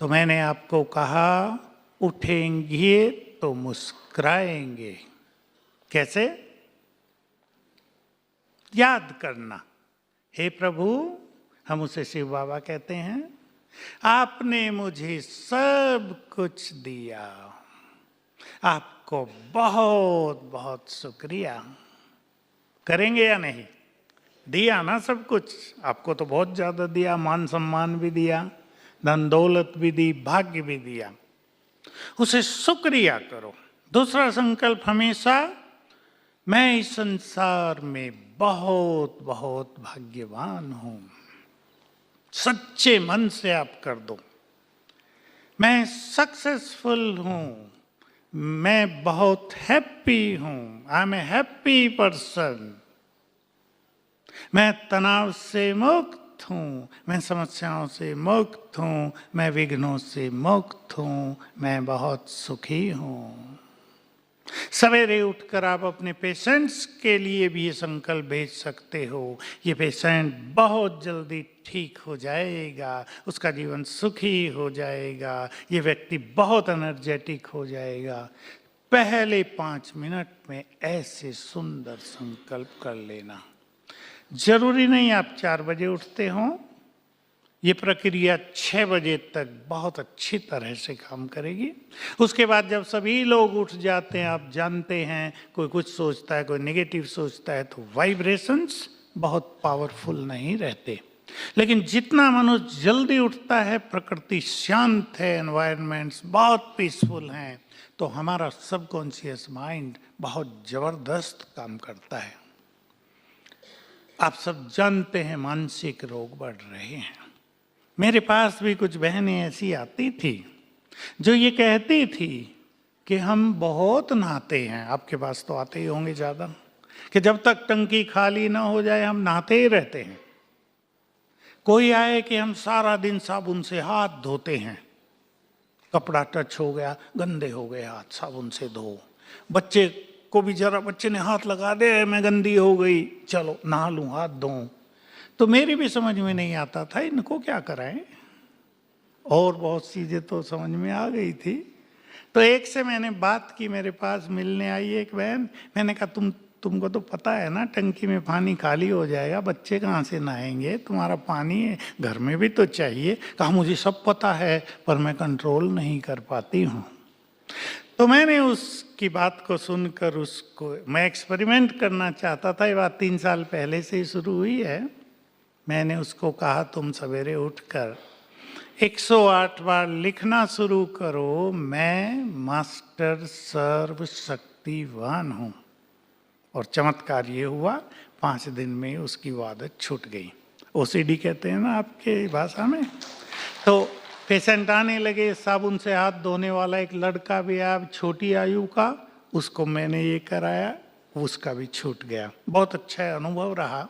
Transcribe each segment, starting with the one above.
तो मैंने आपको कहा उठेंगे तो मुस्कुराएंगे। कैसे? याद करना, हे प्रभु, हम उसे शिव बाबा कहते हैं, आपने मुझे सब कुछ दिया, आपको बहुत बहुत शुक्रिया। करेंगे या नहीं? दिया ना सब कुछ, आपको तो बहुत ज्यादा दिया, मान सम्मान भी दिया, धन दौलत भी दी, भाग्य भी दिया, उसे शुक्रिया करो। दूसरा संकल्प हमेशा, मैं इस संसार में बहुत बहुत भाग्यवान हूं। सच्चे मन से आप कर दो, मैं सक्सेसफुल हूं, मैं बहुत हैप्पी हूं, I am a happy person, मैं तनाव से मुक्त हूं, मैं समस्याओं से मुक्त हूं, मैं विघ्नों से मुक्त हूं, मैं बहुत सुखी हूं। सवेरे उठकर आप अपने पेशेंट्स के लिए भी ये संकल्प भेज सकते हो, ये पेशेंट बहुत जल्दी ठीक हो जाएगा, उसका जीवन सुखी हो जाएगा, ये व्यक्ति बहुत एनर्जेटिक हो जाएगा। पहले 5 मिनट में ऐसे सुंदर संकल्प कर लेना। जरूरी नहीं आप 4 बजे उठते हो, ये प्रक्रिया 6 बजे तक बहुत अच्छी तरह से काम करेगी। उसके बाद जब सभी लोग उठ जाते हैं, आप जानते हैं कोई कुछ सोचता है, कोई नेगेटिव सोचता है, तो वाइब्रेशंस बहुत पावरफुल नहीं रहते। लेकिन जितना मनुष्य जल्दी उठता है, प्रकृति शांत है, एनवायरनमेंट्स बहुत पीसफुल हैं, तो हमारा सबकॉन्शियस माइंड बहुत जबरदस्त काम करता है। आप सब जानते हैं मानसिक रोग बढ़ रहे हैं। मेरे पास भी कुछ बहनें ऐसी आती थी जो ये कहती थी कि हम बहुत नहाते हैं, आपके पास तो आते ही होंगे ज़्यादा, कि जब तक टंकी खाली ना हो जाए हम नहाते ही रहते हैं। कोई आए कि हम सारा दिन साबुन से हाथ धोते हैं, कपड़ा टच हो गया, गंदे हो गए हाथ, साबुन से धो। बच्चे को भी जरा बच्चे ने हाथ लगा दे, मैं गंदी हो गई, चलो नहा लूँ, हाथ धोऊं। तो मेरी भी समझ में नहीं आता था इनको क्या कराएं, और बहुत चीजें तो समझ में आ गई थी। तो एक से मैंने बात की, मेरे पास मिलने आई एक बहन, मैंने कहा तुमको तो पता है ना टंकी में पानी खाली हो जाएगा, बच्चे कहाँ से नहाएंगे, तुम्हारा पानी घर में भी तो चाहिए। कहा मुझे सब पता है पर मैं कंट्रोल नहीं कर पाती हूँ। तो मैंने उसकी बात को सुनकर उसको मैं एक्सपेरिमेंट करना चाहता था, ये बात 3 साल पहले से ही शुरू हुई है। मैंने उसको कहा तुम सवेरे उठकर 108 बार लिखना शुरू करो, मैं मास्टर सर्वशक्तिवान हूं। और चमत्कार ये हुआ, 5 दिन में उसकी वो आदत छूट गई। ओसीडी कहते हैं ना आपके भाषा में। तो पेशेंट आने लगे, साबुन से हाथ धोने वाला एक लड़का भी आया छोटी आयु का, उसको मैंने ये कराया, उसका भी छूट गया। बहुत अच्छा अनुभव रहा।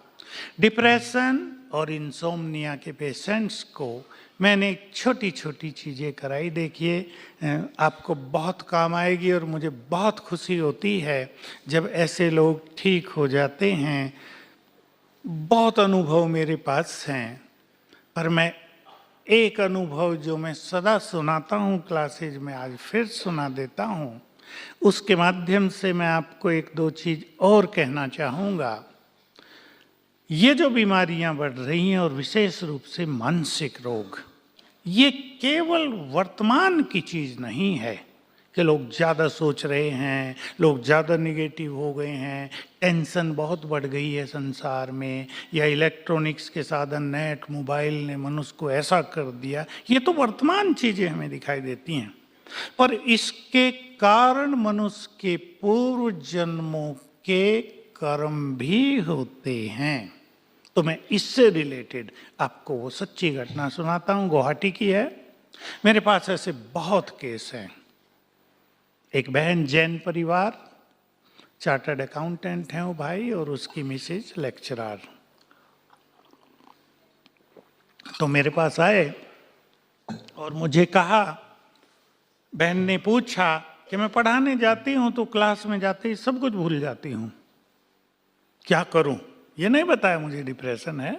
डिप्रेशन और इंसोम्निया के पेशेंट्स को मैंने छोटी छोटी चीज़ें कराई। देखिए आपको बहुत काम आएगी और मुझे बहुत खुशी होती है जब ऐसे लोग ठीक हो जाते हैं। बहुत अनुभव मेरे पास हैं, पर मैं एक अनुभव जो मैं सदा सुनाता हूँ क्लासेज में, आज फिर सुना देता हूँ। उसके माध्यम से मैं आपको 1-2 चीज़ और कहना चाहूँगा। ये जो बीमारियां बढ़ रही हैं और विशेष रूप से मानसिक रोग, ये केवल वर्तमान की चीज़ नहीं है कि लोग ज़्यादा सोच रहे हैं, लोग ज़्यादा निगेटिव हो गए हैं, टेंशन बहुत बढ़ गई है संसार में, या इलेक्ट्रॉनिक्स के साधन नेट मोबाइल ने मनुष्य को ऐसा कर दिया। ये तो वर्तमान चीज़ें हमें दिखाई देती हैं, पर इसके कारण मनुष्य के पूर्व जन्मों के कर्म भी होते हैं। तो मैं इससे रिलेटेड आपको वो सच्ची घटना सुनाता हूँ, गुवाहाटी की है। मेरे पास ऐसे बहुत केस हैं। एक बहन जैन परिवार, चार्टर्ड अकाउंटेंट हैं वो भाई, और उसकी मिसेज लेक्चरर। तो मेरे पास आए और मुझे कहा, बहन ने पूछा कि मैं पढ़ाने जाती हूँ तो क्लास में जाते ही सब कुछ भूल जाती हूँ, क्या करूं? ये नहीं बताया मुझे डिप्रेशन है।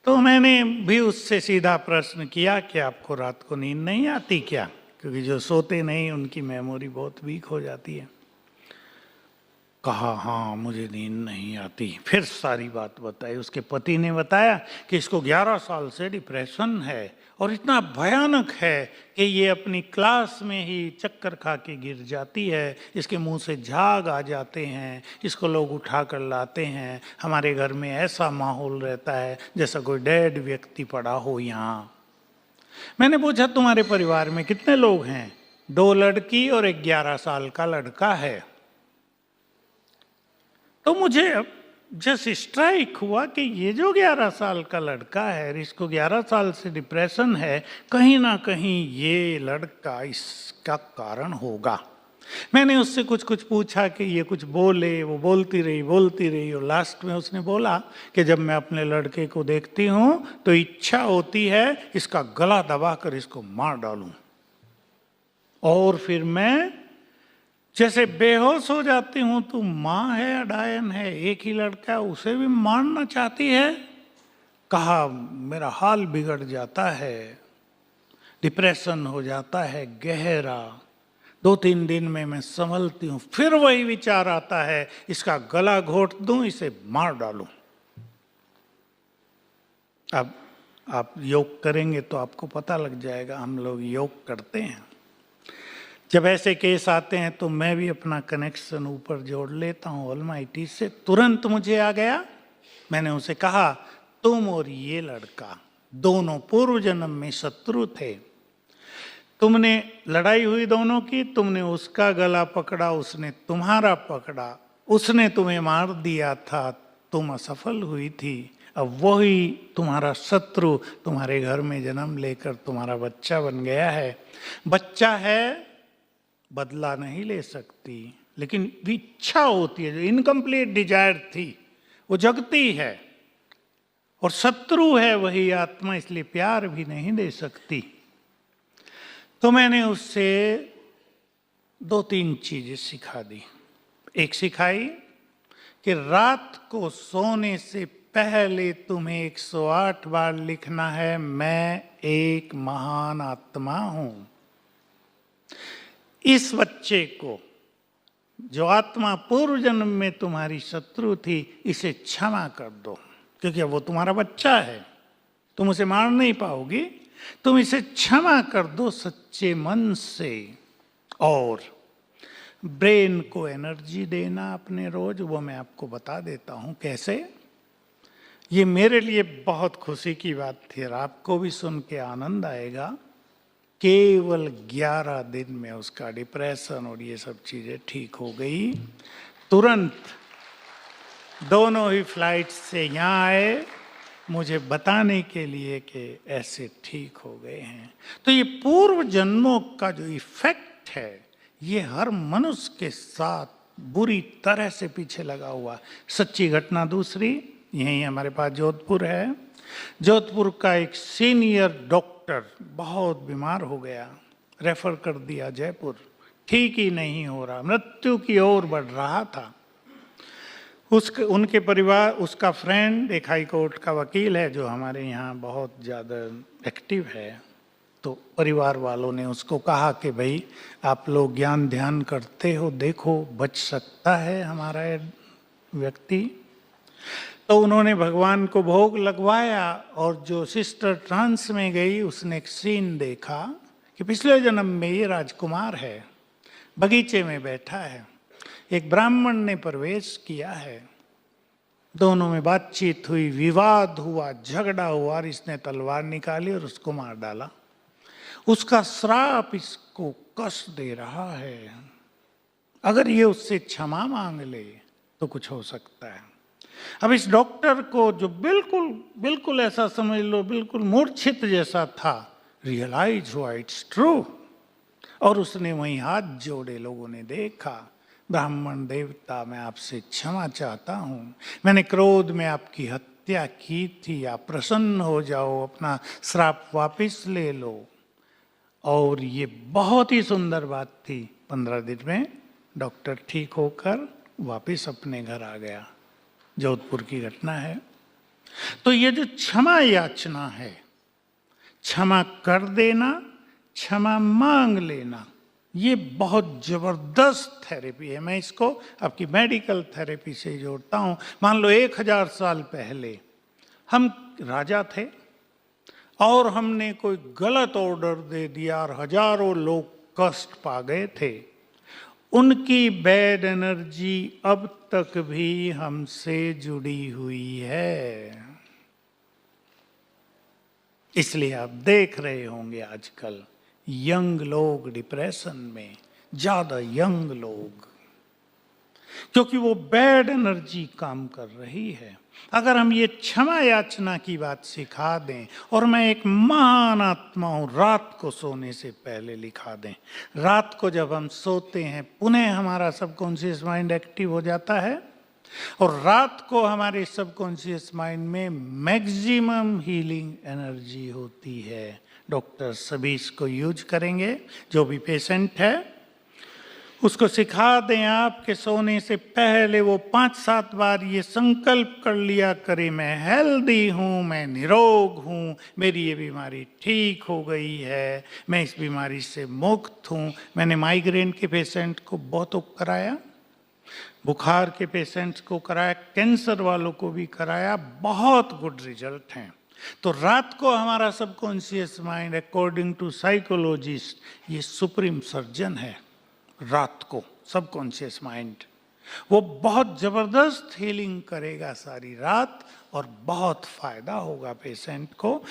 तो मैंने भी उससे सीधा प्रश्न किया कि आपको रात को नींद नहीं आती क्या? क्योंकि जो सोते नहीं उनकी मेमोरी बहुत वीक हो जाती है। कहा हाँ मुझे नींद नहीं आती। फिर सारी बात बताई। उसके पति ने बताया कि इसको 11 साल से डिप्रेशन है और इतना भयानक है कि ये अपनी क्लास में ही चक्कर खा के गिर जाती है, इसके मुंह से झाग आ जाते हैं, इसको लोग उठा कर लाते हैं, हमारे घर में ऐसा माहौल रहता है जैसा कोई डेड व्यक्ति पड़ा हो यहाँ। मैंने पूछा तुम्हारे परिवार में कितने लोग हैं? 2 लड़की और एक 11 साल का लड़का है। तो मुझे जस्ट स्ट्राइक हुआ कि ये जो 11 साल का लड़का है, इसको 11 साल से डिप्रेशन है, कहीं ना कहीं ये लड़का इसका कारण होगा। मैंने उससे कुछ कुछ पूछा कि ये कुछ बोले, वो बोलती रही और लास्ट में उसने बोला कि जब मैं अपने लड़के को देखती हूँ तो इच्छा होती है इसका गला दबाकर इसको मार डालूं, और फिर मैं जैसे बेहोश हो जाती हूँ। तो माँ है, अडायन है, एक ही लड़का है, उसे भी मारना चाहती है। कहा मेरा हाल बिगड़ जाता है, डिप्रेशन हो जाता है गहरा। 2-3 दिन में मैं संभलती हूँ, फिर वही विचार आता है इसका गला घोट दूं, इसे मार डालूं। अब आप योग करेंगे तो आपको पता लग जाएगा। हम लोग योग करते हैं, जब ऐसे केस आते हैं तो मैं भी अपना कनेक्शन ऊपर जोड़ लेता हूँ ऑलमाइटी से। तुरंत मुझे आ गया। मैंने उसे कहा तुम और ये लड़का दोनों पूर्व जन्म में शत्रु थे, तुमने लड़ाई हुई दोनों की, तुमने उसका गला पकड़ा, उसने तुम्हारा पकड़ा, उसने तुम्हें मार दिया था, तुम असफल हुई थी। अब वही तुम्हारा शत्रु तुम्हारे घर में जन्म लेकर तुम्हारा बच्चा बन गया है। बच्चा है, बदला नहीं ले सकती, लेकिन इच्छा होती है, जो इनकम्प्लीट डिजायर थी वो जगती है, और शत्रु है वही आत्मा, इसलिए प्यार भी नहीं दे सकती। तो मैंने उससे 2-3 चीजें सिखा दी। एक सिखाई कि रात को सोने से पहले तुम्हें 108 बार लिखना है मैं एक महान आत्मा हूं। इस बच्चे को, जो आत्मा पूर्व जन्म में तुम्हारी शत्रु थी, इसे क्षमा कर दो, क्योंकि वो तुम्हारा बच्चा है, तुम उसे मार नहीं पाओगी। तुम इसे क्षमा कर दो सच्चे मन से। और ब्रेन को एनर्जी देना अपने रोज, वो मैं आपको बता देता हूं कैसे। ये मेरे लिए बहुत खुशी की बात थी और आपको भी सुन के आनंद आएगा। केवल 11 दिन में उसका डिप्रेशन और ये सब चीजें ठीक हो गई। तुरंत दोनों ही फ्लाइट से यहाँ आए मुझे बताने के लिए कि ऐसे ठीक हो गए हैं। तो ये पूर्व जन्मों का जो इफेक्ट है, ये हर मनुष्य के साथ बुरी तरह से पीछे लगा हुआ। सच्ची घटना दूसरी, यहीं हमारे पास जोधपुर है। जोधपुर का एक सीनियर डॉक्टर बहुत बीमार हो गया, रेफर कर दिया जयपुर, ठीक ही नहीं हो रहा, मृत्यु की ओर बढ़ रहा था। उनके परिवार, उसका फ्रेंड एक हाई कोर्ट का वकील है जो हमारे यहाँ बहुत ज़्यादा एक्टिव है। तो परिवार वालों ने उसको कहा कि भाई आप लोग ज्ञान ध्यान करते हो, देखो बच सकता है हमारा व्यक्ति। तो उन्होंने भगवान को भोग लगवाया, और जो सिस्टर ट्रांस में गई उसने एक सीन देखा कि पिछले जन्म में ये राजकुमार है, बगीचे में बैठा है, एक ब्राह्मण ने प्रवेश किया है, दोनों में बातचीत हुई, विवाद हुआ, झगड़ा हुआ, और इसने तलवार निकाली और उसको मार डाला। उसका श्राप इसको कष्ट दे रहा है। अगर ये उससे क्षमा मांग ले तो कुछ हो सकता है। अब इस डॉक्टर को, जो बिल्कुल ऐसा समझ लो बिल्कुल मूर्छित जैसा था, रियलाइज हुआ इट्स ट्रू, और उसने वहीं हाथ जोड़े। लोगों ने देखा, ब्राह्मण देवता मैं आपसे क्षमा चाहता हूँ, मैंने क्रोध में आपकी हत्या की थी, आप प्रसन्न हो जाओ, अपना श्राप वापस ले लो। और ये बहुत ही सुंदर बात थी, 15 दिन में डॉक्टर ठीक होकर वापस अपने घर आ गया। जोधपुर की घटना है। तो ये जो क्षमा याचना है, क्षमा कर देना, क्षमा मांग लेना, ये बहुत जबरदस्त थेरेपी है। मैं इसको आपकी मेडिकल थेरेपी से जोड़ता हूं। मान लो 1000 साल पहले हम राजा थे और हमने कोई गलत ऑर्डर दे दिया और हजारों लोग कष्ट पा गए थे। उनकी बैड एनर्जी अब तक भी हमसे जुड़ी हुई है। इसलिए आप देख रहे होंगे आजकल यंग लोग डिप्रेशन में, ज्यादा यंग लोग, क्योंकि वो बैड एनर्जी काम कर रही है। अगर हम ये क्षमा याचना की बात सिखा दें, और मैं एक महान आत्मा हूं, रात को सोने से पहले लिखा दें। रात को जब हम सोते हैं पुनः हमारा सबकॉन्शियस माइंड एक्टिव हो जाता है, और रात को हमारे सबकॉन्शियस माइंड में मैक्सिमम हीलिंग एनर्जी होती है। डॉक्टर सभी इसको यूज करेंगे। जो भी पेशेंट है उसको सिखा दें आप के सोने से पहले वो 5-7 बार ये संकल्प कर लिया करे, मैं हेल्दी हूँ, मैं निरोग हूँ, मेरी ये बीमारी ठीक हो गई है, मैं इस बीमारी से मुक्त हूँ। मैंने माइग्रेन के पेशेंट को बहुत कराया, बुखार के पेशेंट्स को कराया, कैंसर वालों को भी कराया, बहुत गुड रिजल्ट हैं। तो रात को हमारा subconscious mind according to psychologist ये सुप्रीम सर्जन है। रात को सबकॉन्शियस माइंड वो बहुत जबरदस्त हीलिंग करेगा सारी रात, और बहुत फायदा होगा पेशेंट को।